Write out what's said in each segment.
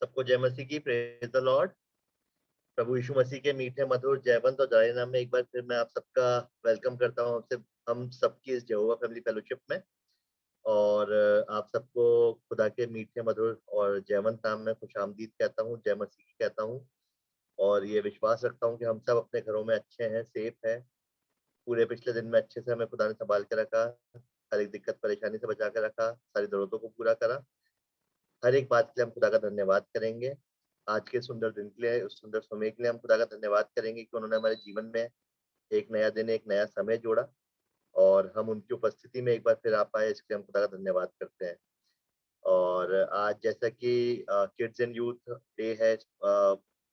सबको जय मसीह की, प्रेज द लॉर्ड। प्रभु यीशु मसीह के मीठे मधुर जयवंत और दयालु नाम में एक बार फिर मैं आप सबका वेलकम करता हूं हम सबकी इस यहोवा फैमिली फेलोशिप में। और आप सबको खुदा के मीठे मधुर और जयवंत नाम में खुशामदीद कहता हूं, जय मसीह की कहता हूं। और ये विश्वास रखता हूं कि हम सब अपने घरों में अच्छे हैं, सेफ हैं। पूरे पिछले दिन में अच्छे से हमें खुदा ने संभाल के रखा, हर एक दिक्कत परेशानी से बचा के रखा, सारी जरूरतों को पूरा करा। हर एक बात के लिए हम खुदा का धन्यवाद करेंगे। आज के सुंदर दिन के लिए, उस सुंदर समय के लिए हम खुदा का धन्यवाद करेंगे कि उन्होंने हमारे जीवन में एक नया दिन, एक नया समय जोड़ा और हम उनकी उपस्थिति में एक बार फिर आ पाए, इसके लिए हम खुदा का धन्यवाद करते हैं। और आज जैसा कि किड्स एंड यूथ डे है,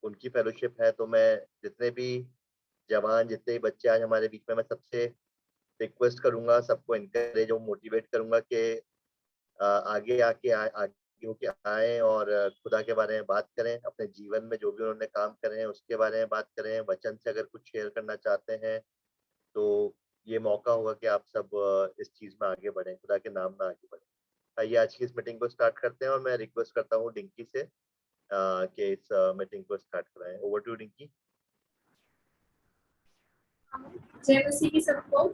उनकी फेलोशिप है, तो मैं जितने भी जवान, जितने भी बच्चे आज हमारे बीच में, मैं सबसे रिक्वेस्ट करूंगा, सबको इनकरेज और मोटिवेट करूंगा कि आगे आगे होके आए और खुदा के बारे में बात करें, अपने जीवन में जो भी उन्होंने काम करे हैं उसके बारे में बात करें। वचन से अगर कुछ शेयर करना चाहते हैं तो ये मौका होगा कि आप सब इस चीज में आगे बढ़ें, खुदा के नाम में आगे बढ़ें। आइए आज की इस मीटिंग को स्टार्ट करते हैं और मैं रिक्वेस्ट करता हूँ डिंकी से कि इस मीटिंग को स्टार्ट कराएं। Over to Dinky. जय मसीह की सबको।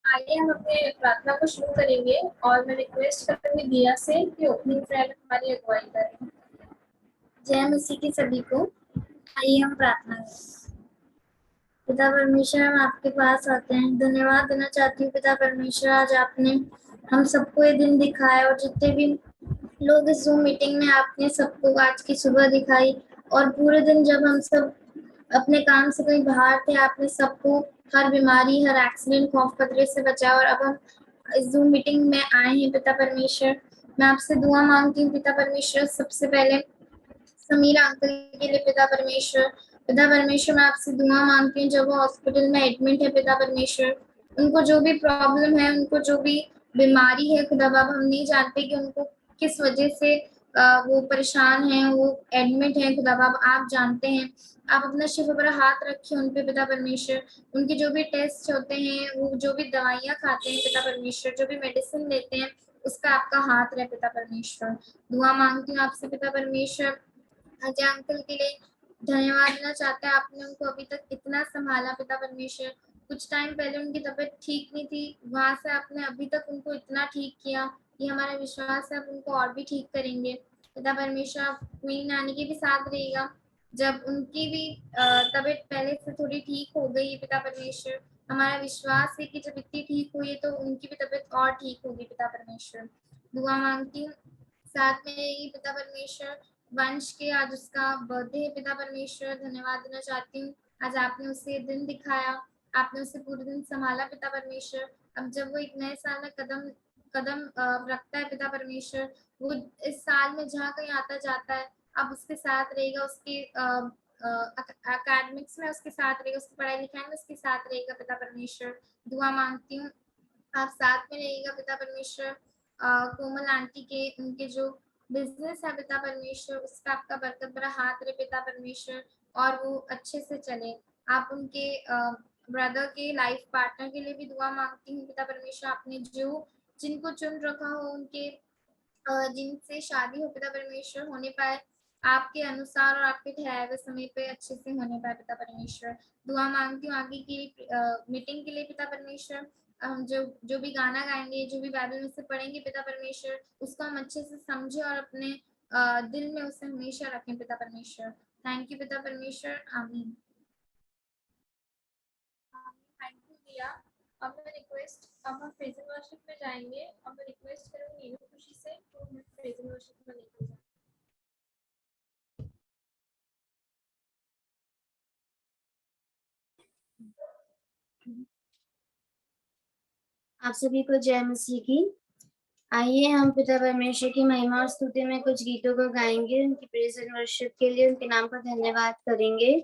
आइए हम अपने प्रार्थना को शुरू करेंगे और मैं रिक्वेस्ट करूंगी दिया से कि ओपनिंग प्रेयर में हमारी अगुवाई करें। जय मसीह की सभी को। आइए हम प्रार्थना करें। पिता परमेश्वर, हम आपके पास आते हैं, धन्यवाद देना चाहती हूँ पिता परमेश्वर, आज आपने हम सबको ये दिन दिखाया और जितने भी लोग इस जूम मीटिंग में आपने सबको आज की सुबह दिखाई और पूरे दिन जब हम सब अपने काम से कहीं बाहर थे, आपने सबको हर बीमारी, हर एक्सीडेंट, खौफ खतरे से बचाया और अब हम इस जूम मीटिंग में आए हैं पिता परमेश्वर। मैं आपसे दुआ मांगती हूँ पिता परमेश्वर, सबसे पहले समीरा अंकल के लिए पिता परमेश्वर। पिता परमेश्वर, मैं आपसे दुआ मांगती हूँ जब वो हॉस्पिटल में एडमिट है पिता परमेश्वर, उनको जो भी प्रॉब्लम है, उनको जो भी बीमारी है खुदा बाबा, हम नहीं जानते कि उनको किस वजह से वो परेशान हैं, वो एडमिट हैं खुदा बाबा, आप जानते हैं। आप अपना शिफा भरा हाथ रखिए उन पे पिता परमेश्वर। उनके जो भी टेस्ट होते हैं, वो जो भी दवाइयाँ खाते हैं पिता परमेश्वर, जो भी मेडिसिन लेते हैं, उसका आपका हाथ रहे पिता परमेश्वर। दुआ मांगती हूँ आपसे पिता परमेश्वर। अजय अंकल के लिए धन्यवाद देना चाहते हैं, आपने उनको अभी तक इतना संभाला पिता परमेश्वर। कुछ टाइम पहले उनकी तबीयत ठीक नहीं थी, वहां से आपने अभी तक उनको इतना ठीक किया, ये हमारा विश्वास है आप उनको और भी ठीक करेंगे पिता परमेश्वर। आप मेरी नानी के भी साथ रहेगा, जब उनकी भी तबीयत पहले से थोड़ी ठीक हो गई पिता परमेश्वर, हमारा विश्वास है कि जब इतनी ठीक हुई है तो उनकी भी तबीयत और ठीक होगी पिता परमेश्वर। दुआ मांगती हूँ साथ में ही पिता परमेश्वर, वंश के आज उसका बर्थडे है पिता परमेश्वर, धन्यवाद देना चाहती हूँ, आज आपने उसे दिन दिखाया, आपने उसे पूरे दिन संभाला पिता परमेश्वर। अब जब वो एक नए साल में कदम रखता है पिता परमेश्वर, वो इस साल में जहाँ कहीं आता जाता है, आप उसके साथ रहेगा, उसके अकेडमिक्स में उसके साथ रहेगा, उसकी पढ़ाई लिखाई में उसके साथ रहेगा पिता परमेश्वर। दुआ मांगती हूँ आप साथ में रहेगा पिता परमेश्वर। कोमल आंटी के उनके जो बिजनेस है पिता परमेश्वर, उसका आपका बरकत भरा हाथ रहे पिता परमेश्वर और वो अच्छे से चले। आप उनके ब्रदर के लाइफ पार्टनर के लिए भी दुआ मांगती हूँ पिता परमेश्वर, आपने जो जिनको चुन रखा हो, उनके जिनसे शादी हो पिता परमेश्वर होने पाए आपके अनुसार और आपके ठहराए हुए समय पे अच्छे से होने पाए पिता परमेश्वर। दुआ मांगती हूँ आगे की मीटिंग के लिए पिता परमेश्वर। हम जो भी गाना गाएंगे, जो भी बाइबल में से पढ़ेंगे पिता परमेश्वर, उसको हम अच्छे से समझे और अपने दिल में उसे हमेशा रखें पिता परमेश्वर। थैंक यू पिता परमेश्वर, आमीन। थैंक यू दिया। अब हम प्रेज एंड वर्शिप में जाएंगे। अब मैं रिक्वेस्ट करूंगी नीलू खुशी से तो मैं प्रेज एंड वर्शिप में लेकर जाऊँ। आप सभी को जय मसीह की। आइए हम पिता परमेश्वर की महिमा और स्तुति में कुछ गीतों को गाएंगे, उनकी प्रेज एंड वर्शिप के लिए उनके नाम का धन्यवाद करेंगे।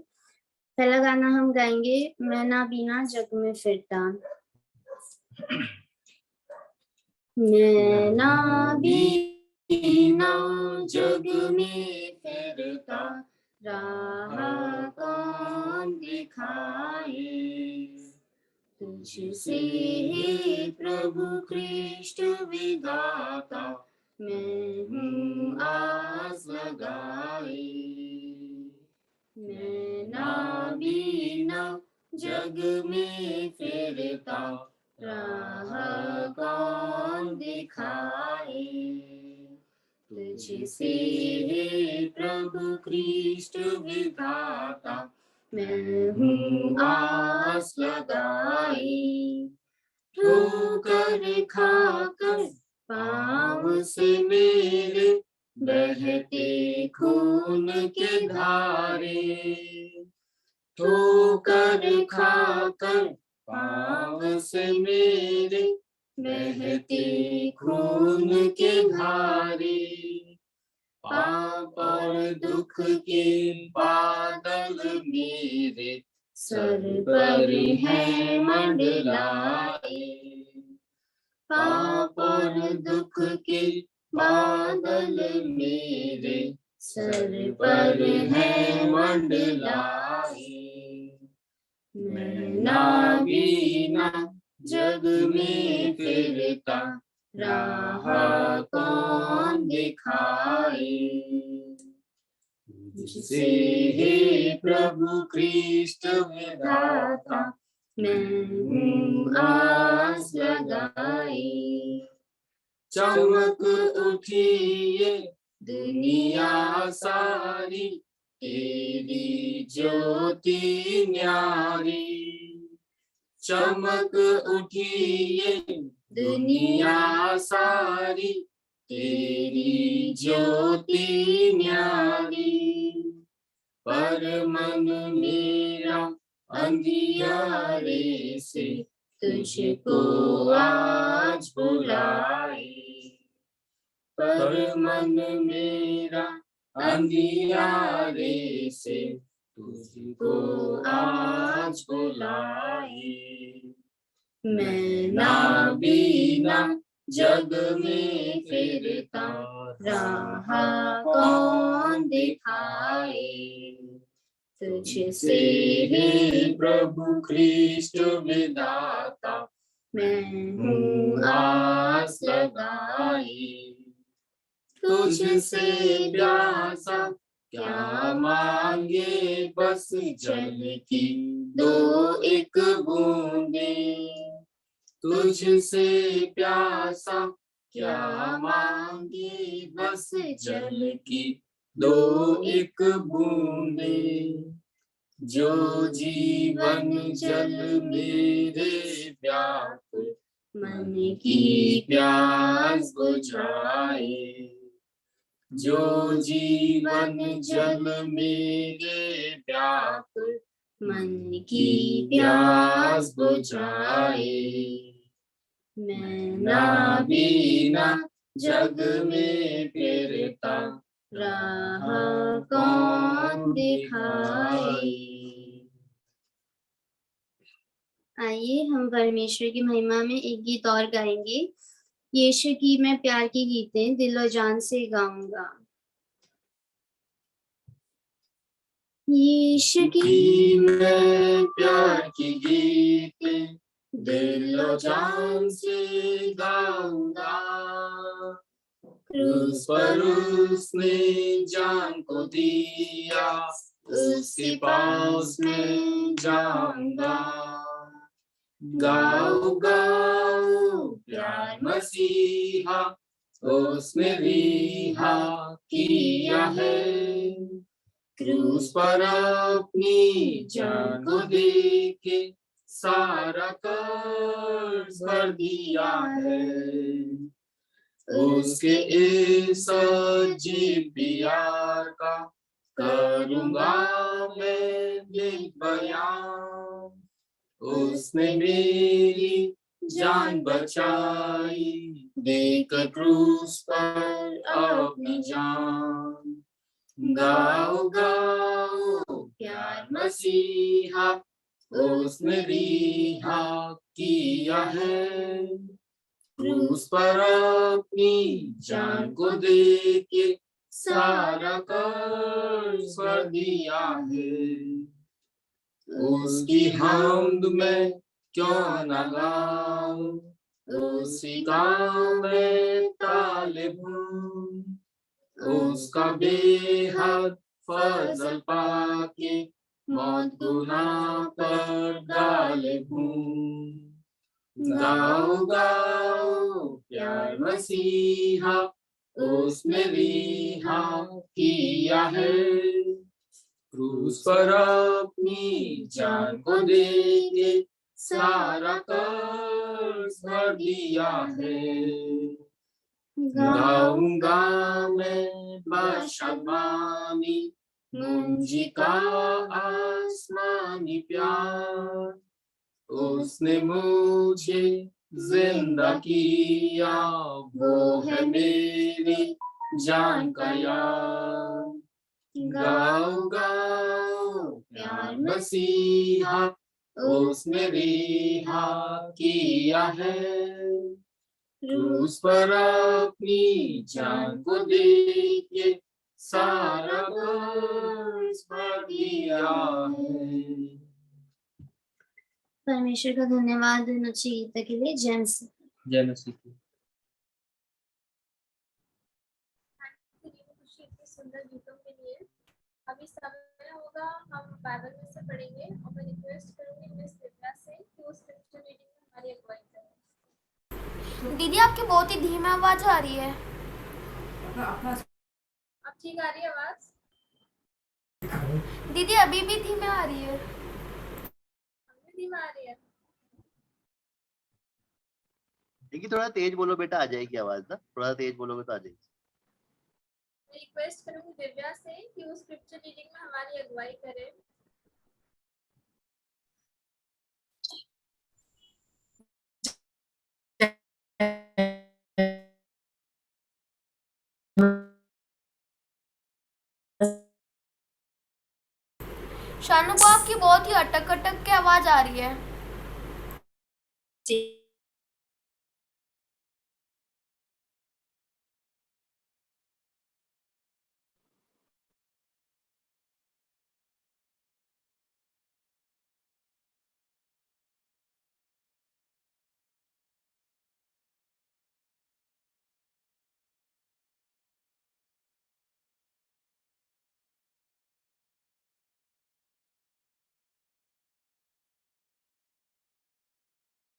पहला गाना हम गाएंगे, मैं ना बीना जग में फिरता। मैं ना बीना जग में फिरता, राह कौन दिखाए। तुझसे हे प्रभु कृष्ण विधाता, मैं हूँ आस लगाए। जग में फिरता राह कौन दिखाए। तुझसे हे प्रभु कृष्ण विधाता, मैं हूँ आस लगाई। ठोकर खाकर पाँव से मेरे बहते खून के धारे। ठोकर खाकर पाँव से मेरे बहते खून के धारे। पाप और दुख के बादल मेरे सर पर है मंडलाए। पाप और दुख के बादल मेरे सर पर है मंडलाए। मैं नाबीना जग में फिरता राह कौन दिखाए। तुझसे हे प्रभु कृष्ण विधाता, मैं हूँ आस लगाई। चमक उठी ये दुनिया सारी, तेरी ज्योति न्यारी। चमक उठी ये दुनिया सारी, तेरी ज्योति न्यारी। पर मन मेरा अंधियारे से तुझको आज बुलाए। पर मन मेरा अंधियारे से तुझको आज बुलाए। मैं नाबीना जग में फिरता राह कौन दिखाए। तुझसे हे प्रभु कृष्ण विधाता, मैं हूँ आस लगाई। तुझसे प्यासा क्या मांगे, बस जल की दो एक बूंदे। तुझसे प्यासा क्या मांगे, बस जल की दो एक बूंदे। जो जीवन जल मेरे व्याकुल मन की प्यास बुझाए। जो जीवन जल मेरे व्याकुल मन की प्यास बुझाए। मैं नाबीना जग में फिरता राह कौन दिखाए। आइए हम परमेश्वर की महिमा में एक गीत और गाएंगे। यीशु की मैं प्यार की गीतें दिलो जान से गाऊंगा। यीशु की मैं प्यार की गीतें दिलो जान से गाऊंगा। क्रूस पर उसने जान को दिया, उसके पास में जाऊंगा। गाओ गाओ प्यार मसीहा, उसने रिहा किया है। क्रूस पर अपनी जान को देके सारा कर्ज भर दिया है। उसके इस अजीब प्यार का करूंगा मैं बयान। उसने मेरी जान बचाई, देकर क्रूस पर अपनी जान। गाओ गाओ प्यार मसीहा, उसने रिहा किया है। क्रूस पर अपनी जान को देके सारा कर्ज भर दिया है। उसकी हमद में क्यों न गाऊं, उसी का मैं तालिब हूँ। उसका बेहद फजल पाके मौत गुनाह पर डाले हूँ। गाओ गाओ प्यार मसीहा, उसने रिहा किया है। क्रूस पर अपनी जान को देके सारा कर्ज भर दिया है। गाऊंगा मैं बशबानी, मुंजी का आसमानी प्यार, उसने मुझे जिंदा किया, वो है मेरी जान का यार। गाओ गाओ प्यार मसीहा, उसने रिहा किया है। क्रूस पर अपनी जान को देके सारा कर्ज भर दिया है। परमेश्वर का धन्यवाद इन अच्छी गीता के लिए। जय मसीह। जय मसीह की। खुशी इतनी सुंदर गीतों के लिए। अभी समय होगा हम बाइबल में से पढ़ेंगे और मैं रिक्वेस्ट करूंगी मिस दिव्या से कि वो स्क्रिप्चर रीडिंग में हमारी अगुवाई करें। दीदी आपकी बहुत ही धीमी आवाज आ रही है। अब ठीक आ रही है आवाज? दीदी अभी भी धीमी आ रही है। अभी धीमी आ रही है? देखिए थोड़ा तेज बोलो बेटा, आ जाएगी आवाज ना, थोड़ा तेज बोलोगे तो आ जाएगी। मैं रिक्वेस्ट करूंगी दिव्या से कि वो स्क्रिप्चर रीडिंग में हमारी अगुवाई करे। शानू को आपकी बहुत ही अटक अटक के आवाज आ रही है।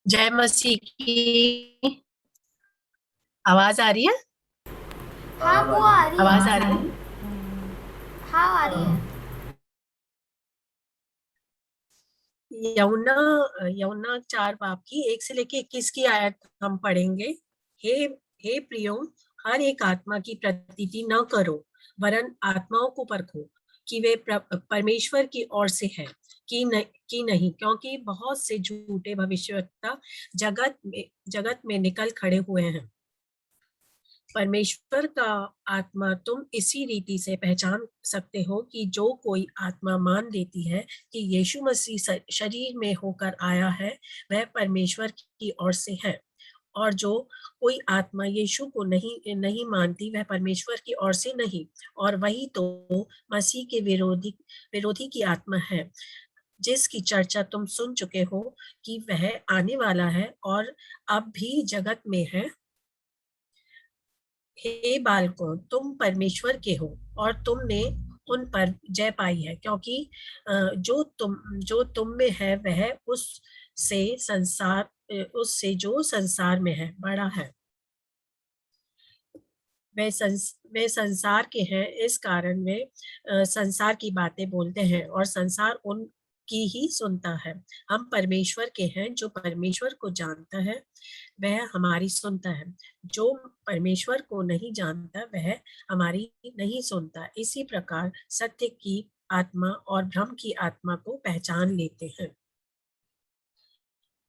जय मसीह की। आवाज आ रही है? हाँ वो आ रही है। आवाज आ रही है? हाँ आ रही है। यमुना यमुना 4 बाब की 1 से लेके 21 की आयत हम पढ़ेंगे। हे प्रियो, हर एक आत्मा की प्रतीति न करो, वरन आत्माओं को परखो कि वे परमेश्वर की ओर से है कि नहीं, क्योंकि बहुत से झूठे भविष्यवक्ता जगत में निकल खड़े हुए हैं। परमेश्वर का आत्मा तुम इसी रीति से पहचान सकते हो कि जो कोई आत्मा मान लेती है कि यीशु मसीह शरीर में होकर आया है, वह परमेश्वर की ओर से है, और जो कोई आत्मा यीशु को नहीं मानती, वह परमेश्वर की ओर से नहीं। और वही तो मसीह के विरोधी की आत्मा है, जिसकी चर्चा तुम सुन चुके हो कि वह आने वाला है और अब भी जगत में है। हे बालकों, तुम परमेश्वर के हो और तुमने उन पर जय पाई है, क्योंकि जो तुम में है वह उससे जो संसार में है बड़ा है। वे संसार के हैं, इस कारण वे संसार की बातें बोलते हैं और संसार उनकी ही सुनता है। हम परमेश्वर के हैं, जो परमेश्वर को जानता है वह हमारी सुनता है, जो परमेश्वर को नहीं जानता वह हमारी नहीं सुनता। इसी प्रकार सत्य की आत्मा और भ्रम की आत्मा को पहचान लेते हैं।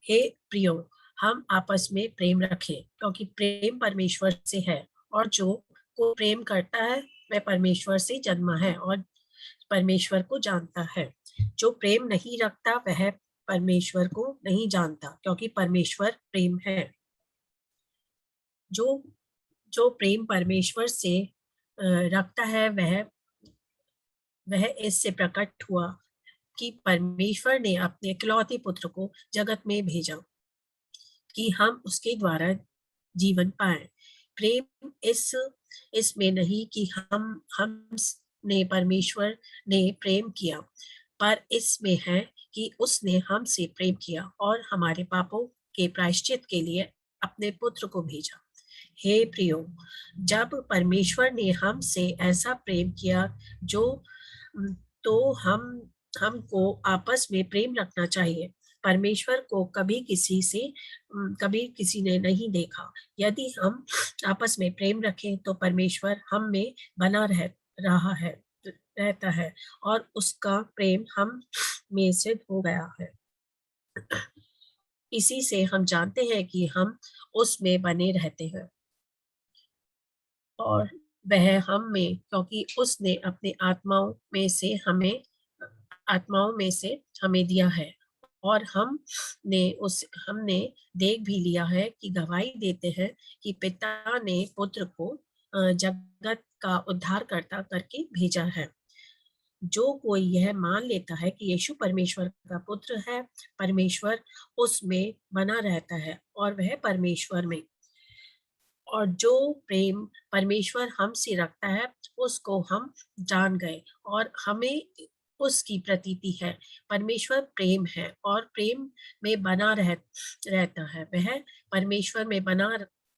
हे प्रियो, हम आपस में प्रेम रखें, क्योंकि प्रेम परमेश्वर से है, और जो को प्रेम करता है वह परमेश्वर से जन्मा है और परमेश्वर को जानता है। जो प्रेम नहीं रखता वह परमेश्वर को नहीं जानता, क्योंकि परमेश्वर प्रेम है। जो प्रेम परमेश्वर से रखता है वह इससे प्रकट हुआ कि परमेश्वर ने अपने इकलौते पुत्र को जगत में भेजा कि हम उसके द्वारा जीवन पाए। प्रेम इसमें नहीं कि हम ने परमेश्वर ने प्रेम किया, पर इसमें है कि उसने हमसे प्रेम किया और हमारे पापों के प्रायश्चित के लिए अपने पुत्र को भेजा। हे प्रियो, जब परमेश्वर ने हमसे ऐसा प्रेम किया तो हमको आपस में प्रेम रखना चाहिए। परमेश्वर को कभी किसी ने नहीं देखा। यदि हम आपस में प्रेम रखें तो परमेश्वर हम में बना रहता है और उसका प्रेम हम में सिद्ध हो गया है। इसी से हम जानते हैं कि हम उसमें बने रहते हैं और वह हम में, क्योंकि उसने अपने आत्माओं में से हमें दिया है। और हमने देख भी लिया है कि गवाही देते हैं कि पिता ने पुत्र को जगत का उद्धारकर्ता करके भेजा है। जो कोई यह मान लेता है कि यीशु परमेश्वर का पुत्र है, परमेश्वर उसमें बना रहता है और वह परमेश्वर में। और जो प्रेम परमेश्वर हमसे रखता है उसको हम जान गए और हमें उसकी प्रतीति है। परमेश्वर प्रेम है और प्रेम में बना रहता है। वह परमेश्वर में बना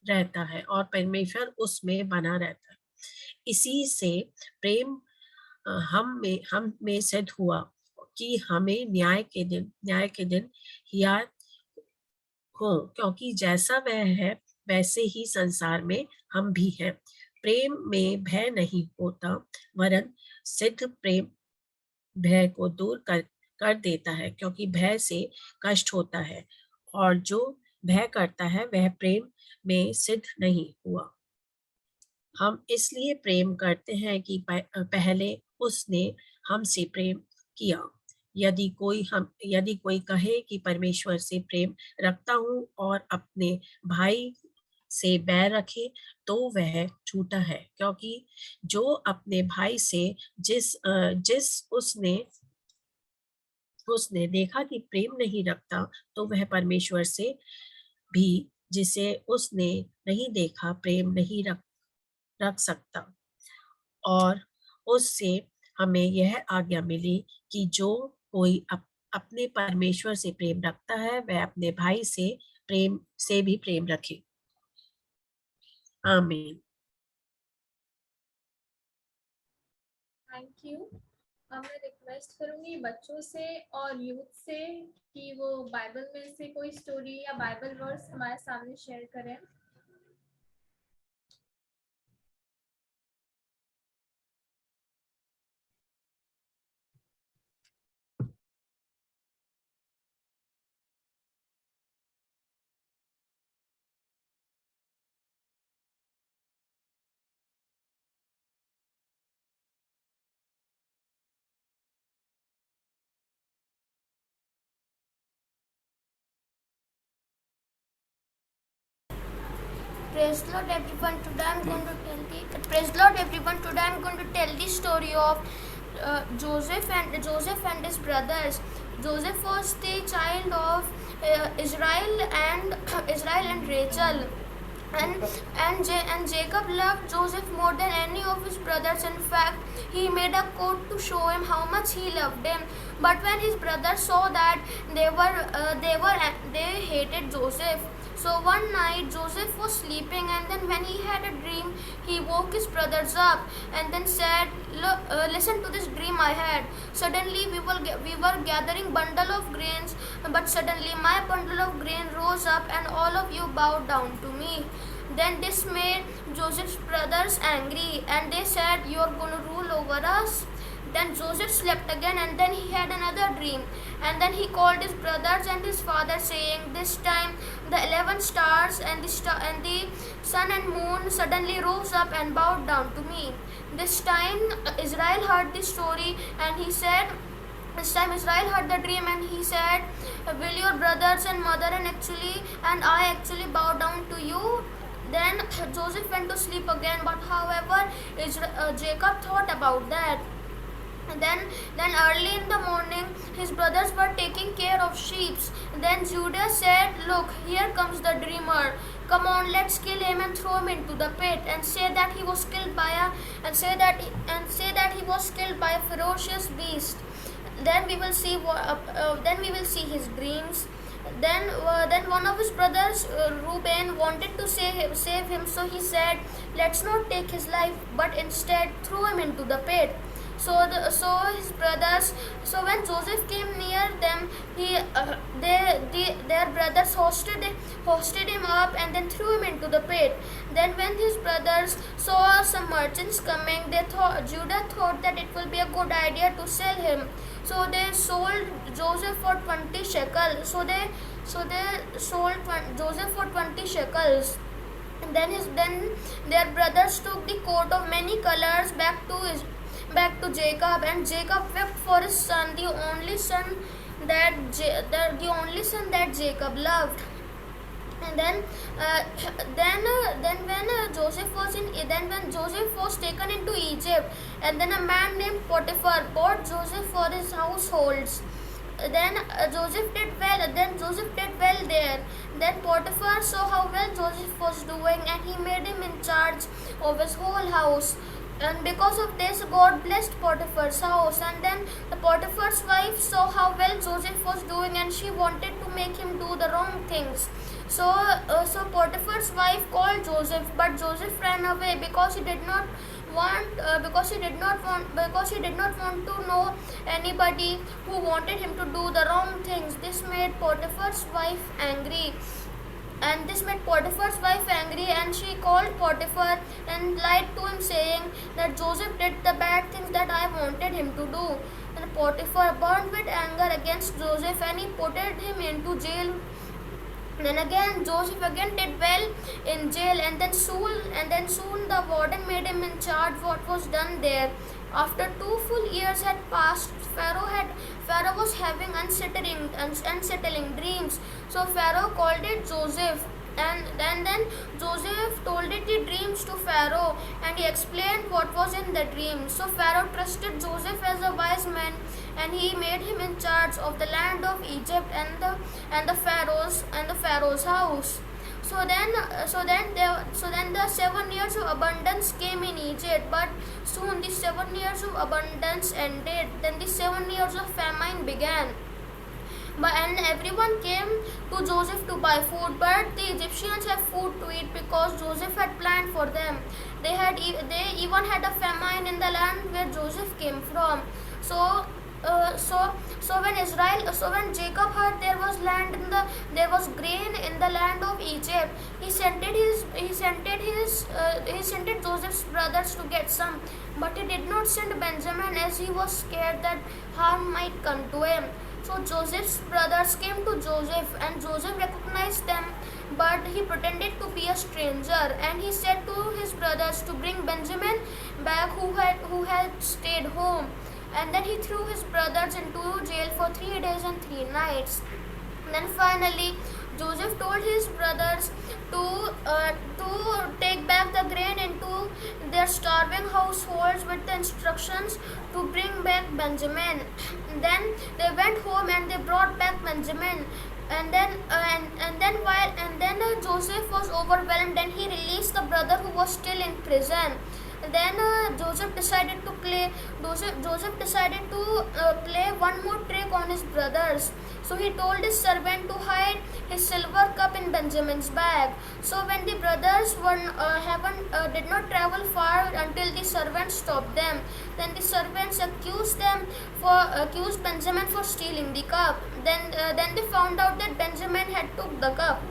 रहता है और परमेश्वर उसमें बना रहता है। इसी से प्रेम हम में सिद्ध हुआ कि हमें न्याय के दिन याद हो, क्योंकि जैसा वह है वैसे ही संसार में हम भी हैं। प्रेम में भय नहीं होता, वरन सिद्ध प्रेम भय को दूर कर देता है, क्योंकि भय से कष्ट होता है और जो भय करता है वह प्रेम में सिद्ध नहीं हुआ। हम इसलिए प्रेम करते हैं कि पहले उसने हमसे प्रेम किया। यदि कोई कहे कि परमेश्वर से प्रेम रखता हूँ और अपने भाई से बैर रखे तो वह झूठा है, क्योंकि जो अपने भाई से उसने देखा कि प्रेम नहीं रखता तो वह परमेश्वर से भी जिसे उसने नहीं देखा प्रेम नहीं रख सकता। और उससे हमें यह आज्ञा मिली कि जो कोई अपने परमेश्वर से प्रेम रखता है वह अपने भाई से भी प्रेम रखे। आमीन। Thank you. अब मैं रिक्वेस्ट करूंगी बच्चों से और यूथ से कि वो बाइबल में से कोई स्टोरी या बाइबल वर्स हमारे सामने शेयर करें। Praise Lord everyone. Today I'm going to tell the story of Joseph and his brothers. Joseph was the child of Israel and Rachel. And Jacob loved Joseph more than any of his brothers. In fact, he made a coat to show him how much he loved him. But when his brothers saw that, they hated Joseph. So one night Joseph was sleeping, and then when he had a dream, he woke his brothers up and then said, "Look, listen to this dream I had. Suddenly we were gathering bundle of grains, but suddenly my bundle of grain rose up, and all of you bowed down to me." Then this made Joseph's brothers angry, and they said, "You are going to rule over us." Then Joseph slept again, and then he had another dream. And then he called his brothers and his father, saying, "This time the 11 stars and the sun and moon suddenly rose up and bowed down to me." This time Israel heard this story, and he said, this time Israel heard the dream, and he said, "Will your brothers and mother and I actually bow down to you?" Then Joseph went to sleep again, but however Jacob thought about that. Then early in the morning, his brothers were taking care of sheep. Then Judah said, "Look, here comes the dreamer. Come on, let's kill him and throw him into the pit, and say that he was killed by a ferocious beast. then we will see then we will see his dreams. Then one of his brothers, Reuben, wanted to save him, so he said, "Let's not take his life, but instead throw him into the pit." So his brothers. So when Joseph came near them, their brothers hosted him up and then threw him into the pit. Then when his brothers saw some merchants coming, Judah thought that it will be a good idea to sell him. So they sold Joseph for 20 shekels. So they sold Joseph for 20 shekels. And then their brothers took the coat of many colors back to Jacob, and Jacob wept for his son, the only son that Jacob loved. And when Joseph was taken into Egypt, and then a man named Potiphar bought Joseph for his households. Then Joseph did well there. Then Potiphar saw how well Joseph was doing, and he made him in charge of his whole house. And because of this, God blessed Potiphar's house. And then the Potiphar's wife saw how well Joseph was doing, and she wanted to make him do the wrong things. So Potiphar's wife called Joseph, but Joseph ran away because he did not want to know anybody who wanted him to do the wrong things. This made Potiphar's wife angry. And she called Potiphar and lied to him, saying that Joseph did the bad things that I wanted him to do. And Potiphar burned with anger against Joseph, and he put him into jail. Then again, Joseph again did well in jail, and then soon the warden made him in charge what was done there. After 2 full years had passed, Pharaoh was having unsettling dreams. So Pharaoh called it Joseph, and then Joseph told it the dreams to Pharaoh, and he explained what was in the dream. So Pharaoh trusted Joseph as a wise man, and he made him in charge of the land of Egypt and the Pharaoh's house. So then the 7 years of abundance came in Egypt, but soon the 7 years of abundance ended. Then the 7 years of famine began. And everyone came to Joseph to buy food, but the Egyptians had food to eat because Joseph had planned for them. They even had a famine in the land where Joseph came from. So when Jacob heard there was grain in the land of Egypt, he sent Joseph's brothers to get some, but he did not send Benjamin, as he was scared that harm might come to him. So Joseph's brothers came to Joseph, and Joseph recognized them, but he pretended to be a stranger, and he said to his brothers to bring Benjamin back, who had stayed home. And then he threw his brothers into jail for 3 days and 3 nights. And then finally, Joseph told his brothers to take back the grain into their starving households with the instructions to bring back Benjamin. Then they went home and they brought back Benjamin. And then Joseph was overwhelmed, and he released the brother who was still in prison. Then Joseph decided to play one more trick on his brothers. So he told his servant to hide his silver cup in Benjamin's bag. So when the brothers did not travel far until the servant stopped them, then the servants accused Benjamin for stealing the cup. Then they found out that Benjamin had took the cup.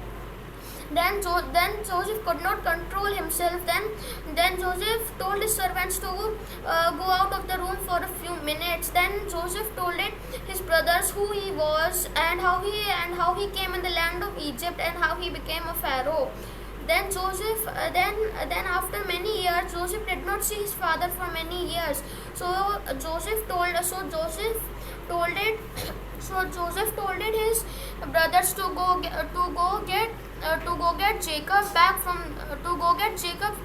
Then Joseph could not control himself. Then Joseph told his servants to go out of the room for a few minutes. Then Joseph told his brothers who he was, and how he came in the land of Egypt, and how he became a pharaoh. Then after many years, Joseph did not see his father for many years. So Joseph told his brothers to go get Jacob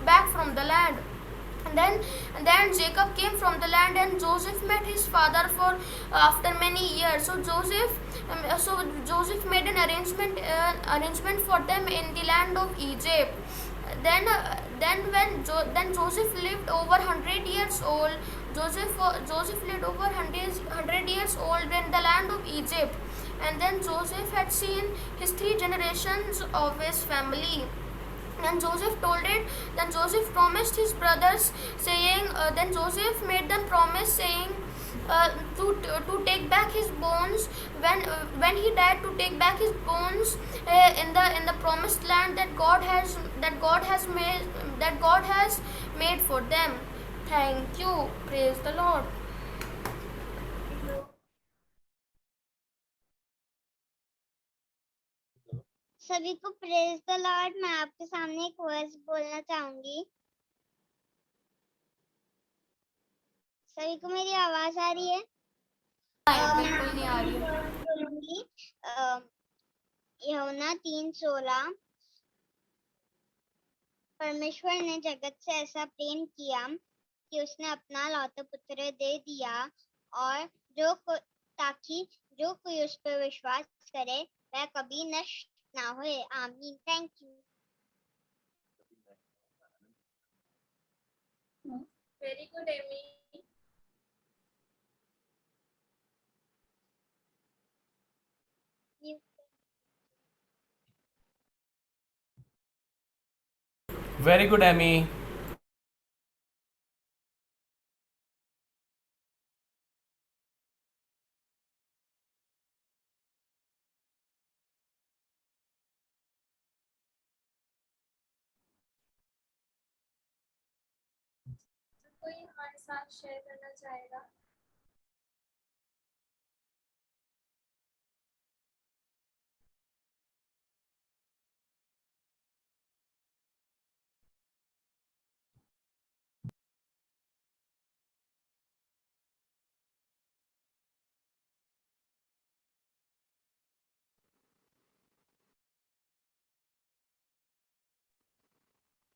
back from the land. And then Jacob came from the land, and Joseph met his father after many years. So Joseph made an arrangement for them in the land of Egypt. Then Joseph lived over 100 years old. Joseph lived over 100 years old in the land of Egypt, and then Joseph had seen his 3 generations of his family. And Joseph told it. Then Joseph promised his brothers, saying, then Joseph made them promise, saying, to take back his bones when he died, to take back his bones in the promised land that God has made for them. Thank you. Praise the Lord. सभी को praise the Lord. मैं आपके सामने एक verse बोलना चाहूंगी। सभी को मेरी आवाज आ रही है? बिल्कुल नहीं आ रही। यूहन्ना 3:16, परमेश्वर ने जगत से ऐसा प्रेम किया कि उसने अपना लौता पुत्र दे दिया, और ताकि जो कोई उस पर विश्वास करे वह कभी नष्ट ना होए। आमीन। Thank you. Very good Amy. Very good, Amy. कोई हमारे साथ शेयर करना चाहेगा?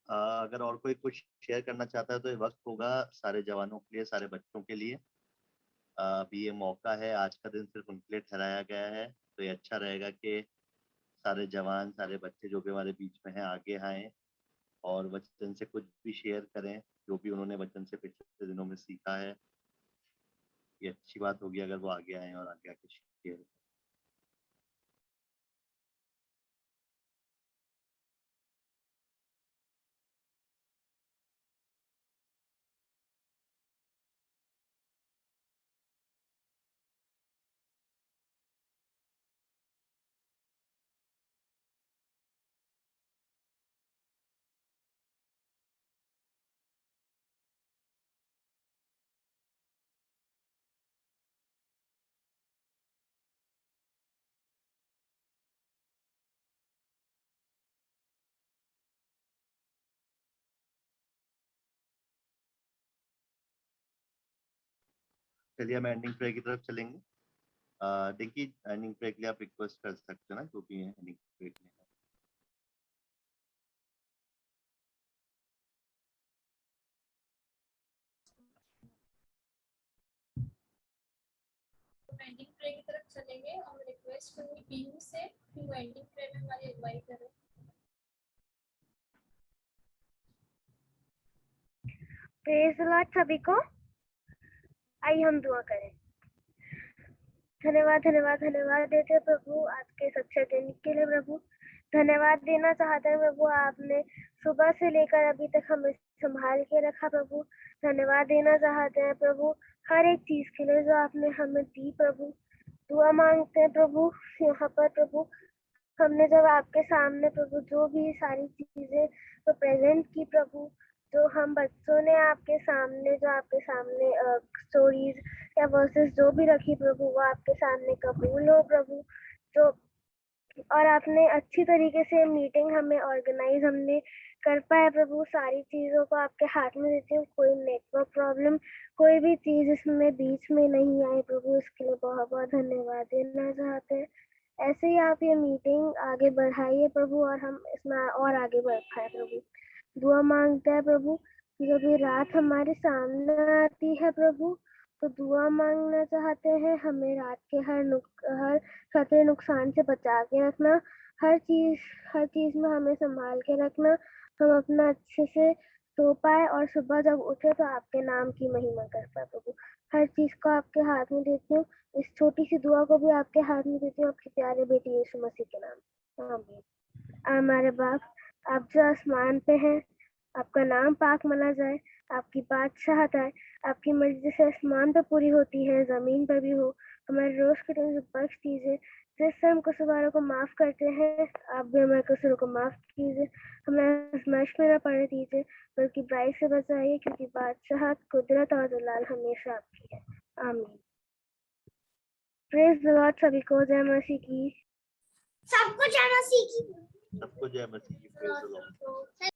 अगर और कोई कुछ शेयर करना चाहता है तो ये वक्त होगा सारे जवानों के लिए, सारे बच्चों के लिए। अभी ये मौका है, आज का दिन सिर्फ उनके लिए ठहराया गया है, तो ये अच्छा रहेगा कि सारे जवान, सारे बच्चे जो भी हमारे बीच में हैं आगे आएँ और वचन से कुछ भी शेयर करें, जो भी उन्होंने वचन से पिछले दिनों में सीखा है। ये अच्छी बात होगी अगर वो आगे आएँ और आगे आके शेयर करें। चलिए हम एंडिंग प्रेयर की तरफ चलेंगे। देखिए एंडिंग प्रेयर के लिए आप रिक्वेस्ट कर सकते हो ना, जो भी है एंडिंग प्रेयर के लिए। एंडिंग प्रेयर की तरफ चलेंगे और मैं रिक्वेस्ट करूंगी पीहू से कि वो एंडिंग प्रेयर में हमारी अगुवाई करे। प्रेज द लॉर्ड सभी को। आइए हम दुआ करें। धन्यवाद धन्यवाद धन्यवाद देते हैं प्रभु आज के इस अच्छे दिन के लिए। प्रभु धन्यवाद देना चाहते हैं प्रभु, आपने सुबह से लेकर अभी तक हमें संभाल के रखा प्रभु। धन्यवाद देना चाहते हैं प्रभु हर एक चीज के लिए जो आपने हमें दी प्रभु। दुआ मांगते हैं प्रभु यहाँ पर प्रभु, हमने जब आपके सामने प्रभु जो भी सारी चीजें तो प्रेजेंट की प्रभु, जो हम बच्चों ने आपके सामने स्टोरीज या वर्सेस जो भी रखी प्रभु, वो आपके सामने कबूल हो प्रभु। जो और आपने अच्छी तरीके से मीटिंग हमें ऑर्गेनाइज हमने कर पाए प्रभु। सारी चीज़ों को आपके हाथ में देती हूँ, कोई नेटवर्क प्रॉब्लम कोई भी चीज़ इसमें बीच में नहीं आई प्रभु, इसके लिए बहुत बहुत धन्यवाद देना चाहते हैं। ऐसे ही आप ये मीटिंग आगे बढ़ाइए प्रभु और हम इसमें और आगे बढ़ पाए प्रभु। दुआ मांगते हैं प्रभु जब ये रात हमारे सामने आती है प्रभु, तो दुआ मांगना चाहते हैं हमें रात के हर खतरे नुकसान से बचा के रखना, हर चीज में हमें संभाल के रखना। हम अपना अच्छे से सो पाए और सुबह जब उठे तो आपके नाम की महिमा कर पाए प्रभु। हर चीज को आपके हाथ में देती हूँ, इस छोटी सी दुआ को भी आपके हाथ में देती हूँ, आपके प्यारे बेटे यीशु मसीह के नाम, आमीन। हमारे बाप, आप जो आसमान पे हैं, आपका नाम पाक माना जाए, आपकी बादशाहत आए, आपकी मर्जी जैसे आसमान पे पूरी होती है जमीन पर भी हो। हमारे रोज के दिन बख्श दीजिए, जिससे हम कसूरवारों को माफ करते हैं, आप भी हमारे कसूरों को माफ कीजिए। हमें आजमाइश में न पड़ने दीजिए, बल्कि बुराई से बचाइए, क्योंकि बादशाहत, कुदरत और जलाल हमेशा आपकी है, आमीन। Praise the Lord. सभी को जय मसीह की। सबको जय मसीह की। Praise the Lord.